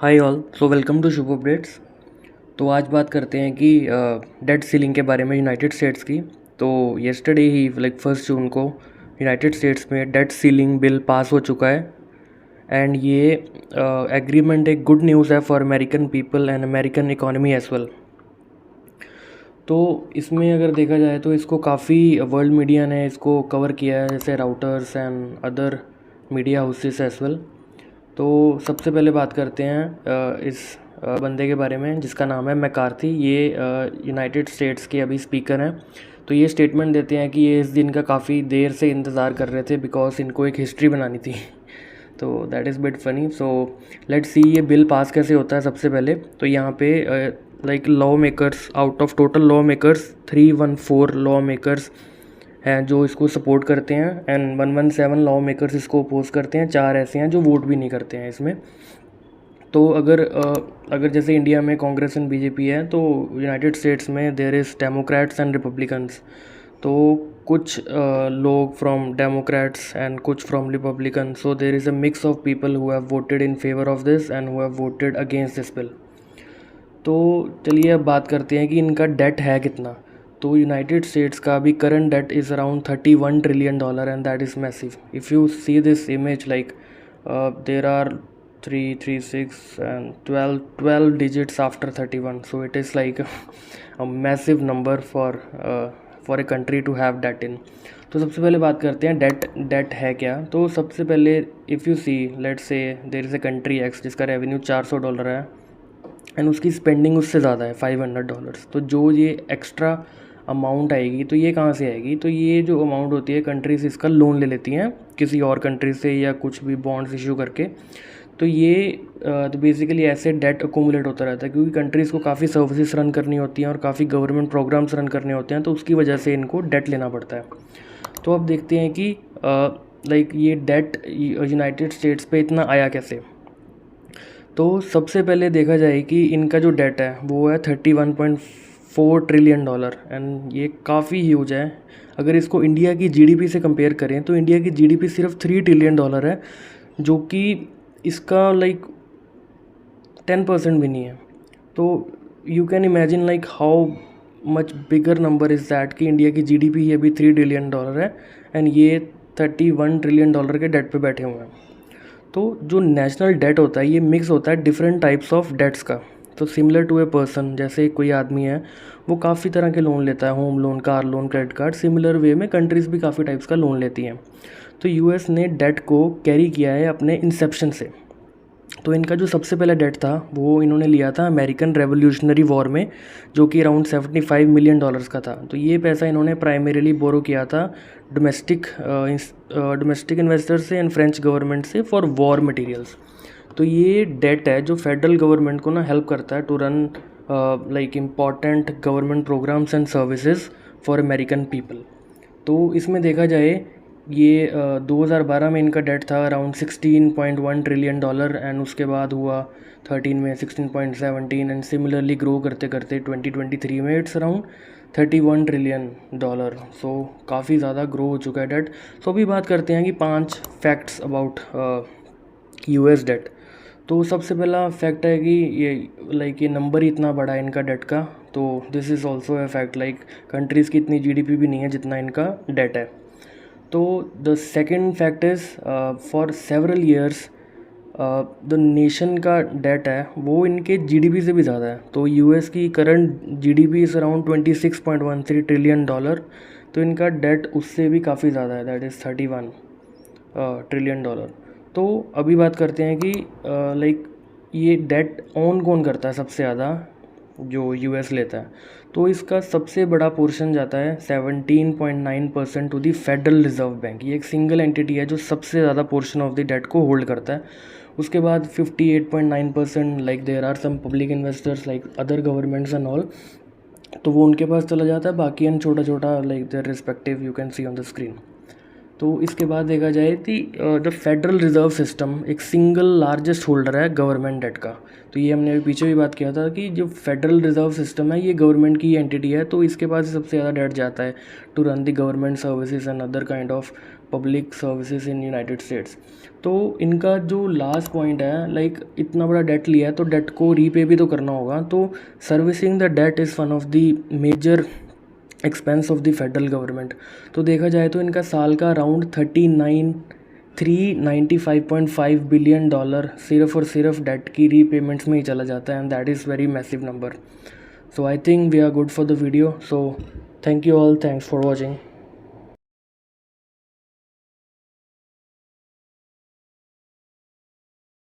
Hi all, so welcome to Shubh updates. तो आज बात करते हैं कि डेट सीलिंग के बारे में यूनाइटेड स्टेट्स की। तो येस्टरडे ही 1 जून को यूनाइटेड स्टेट्स में डेट सीलिंग बिल पास हो चुका है। एंड ये एग्रीमेंट एक गुड न्यूज़ है for American people and American economy as well. तो इसमें अगर देखा जाए तो इसको काफ़ी वर्ल्ड मीडिया ने इसको कवर किया है, जैसे Reuters and other media houses as well. तो सबसे पहले बात करते हैं इस बंदे के बारे में जिसका नाम है मैकार्थी। ये यूनाइटेड स्टेट्स के अभी स्पीकर हैं। तो ये स्टेटमेंट देते हैं कि ये इस दिन का काफ़ी देर से इंतज़ार कर रहे थे बिकॉज इनको एक हिस्ट्री बनानी थी। तो that is bit funny. So let's see ये बिल पास कैसे होता है। सबसे पहले तो यहाँ पे law makers, out of total law makers 314 law makers हैं जो इसको सपोर्ट करते हैं एंड 117 लॉ मेकर्स इसको अपोज करते हैं। 4 ऐसे हैं जो वोट भी नहीं करते हैं इसमें। तो अगर जैसे इंडिया में कांग्रेस एंड बीजेपी है, तो यूनाइटेड स्टेट्स में there is Democrats and Republicans. तो कुछ लोग फ्रॉम डेमोक्रेट्स एंड कुछ from Republican, so there is a mix of people who have voted in favour of this and who have voted against this bill. तो चलिए अब बात करते हैं कि इनका डेट है कितना। तो यूनाइटेड स्टेट्स का अभी current debt is around $31 trillion and that is massive. If you see this image there are 3 3 6 and 12 digits after 31, so it is like a massive number for a country to have that in। तो सबसे पहले बात करते हैं date है क्या। तो सबसे पहले if you see let's say there is a country X जिसका रेवेन्यू $400 है एंड उसकी स्पेंडिंग उससे ज़्यादा है $500। तो जो ये एक्स्ट्रा अमाउंट आएगी तो ये कहाँ से आएगी। तो ये जो अमाउंट होती है कंट्रीज इसका लोन ले लेती हैं किसी और कंट्री से या कुछ भी बॉन्ड्स इशू करके। तो ये तो बेसिकली ऐसे डेट अकोमुलेट होता रहता है क्योंकि कंट्रीज़ को काफ़ी सर्विसेज रन करनी होती हैं और काफ़ी गवर्नमेंट प्रोग्राम्स रन करने होते हैं, तो उसकी वजह से इनको डेट लेना पड़ता है। तो अब देखते हैं कि ये डेट यूनाइटेड स्टेट्स पे इतना आया कैसे। तो सबसे पहले देखा जाए कि इनका जो डेट है वो है $31.4 ट्रिलियन एंड ये काफ़ी ह्यूज है। अगर इसको इंडिया की जीडीपी से कंपेयर करें तो इंडिया की जीडीपी सिर्फ $3 ट्रिलियन है, जो कि इसका 10% भी नहीं है। तो you can imagine how much bigger number is that कि इंडिया की जीडीपी ही अभी $3 ट्रिलियन है एंड ये $31 ट्रिलियन के डेट पे बैठे हुए हैं। तो जो नेशनल डेट होता है ये मिक्स होता है डिफरेंट टाइप्स ऑफ डेट्स का। तो सिमिलर टू ए पर्सन, जैसे कोई आदमी है वो काफ़ी तरह के लोन लेता है, home loan, car loan, credit card. Similar way में कंट्रीज़ भी काफ़ी टाइप्स का लोन लेती हैं। तो यूएस ने डेट को कैरी किया है अपने इंसेप्शन से। तो इनका जो सबसे पहला डेट था वो इन्होंने लिया था अमेरिकन रेवोल्यूशनरी वॉर में, जो कि अराउंड $75 मिलियन का था। तो ये पैसा इन्होंने प्राइमरीली बोरो किया था डोमेस्टिक इन्वेस्टर से एंड फ्रेंच गवर्नमेंट से फॉर वॉर मटेरियल्स। तो ये डेट है जो फेडरल गवर्नमेंट को ना हेल्प करता है to run important government programs and services for American people. तो इसमें देखा जाए ये 2012 में इनका डेट था अराउंड $16.1 ट्रिलियन एंड उसके बाद हुआ 13 में 16.17 एंड सिमिलरली ग्रो करते करते 2023 में इट्स अराउंड $31 ट्रिलियन। सो काफ़ी ज़्यादा ग्रो हो चुका है डेट। सो अभी बात करते हैं कि 5 फैक्ट्स अबाउट यूएस डेट। तो सबसे पहला फैक्ट है कि ये नंबर ही इतना बड़ा है इनका डेट का। तो this is also a fact, countries की इतनी जीडीपी भी नहीं है जितना इनका डेट है। तो the second fact is for several years the nation का डेट है वो इनके जीडीपी से भी ज़्यादा है। तो यूएस की current GDP is around $26.13 trillion. तो इनका डेट उससे भी काफ़ी ज़्यादा है, दैट इज़ $31 ट्रिलियन। तो अभी बात करते हैं कि ये डेट ऑन कौन करता है सबसे ज़्यादा, जो यूएस लेता है। तो इसका सबसे बड़ा पोर्शन जाता है 17.9% to the federal reserve bank. ये एक सिंगल एंटिटी है जो सबसे ज़्यादा पोर्शन ऑफ द डेट को होल्ड करता है। उसके बाद 58.9% there are some public investors other governments and all, तो वो उनके पास चला जाता है। बाकी एंड छोटा छोटा their respective you can see on the screen. तो इसके बाद देखा जाए कि द फेडरल रिजर्व सिस्टम एक सिंगल लार्जेस्ट होल्डर है गवर्नमेंट डेट का। तो ये हमने अभी पीछे भी बात किया था कि जो फेडरल रिजर्व सिस्टम है ये गवर्नमेंट की एंटिटी है, तो इसके पास सबसे ज़्यादा डेट जाता है to run the government services and other kind of public services in United States. तो इनका जो लास्ट पॉइंट है, लाइक इतना बड़ा डेट लिया है तो डेट को रीपे भी तो करना होगा। तो servicing the debt is one of the major expense of the federal government. तो देखा जाए तो इनका साल का अराउंड 395.5 बिलियन डॉलर सिर्फ और सिर्फ डेट की रीपेमेंट्स में ही चला जाता है, and that is very massive number. So I think we are good for the video. So thank you all, thanks for watching.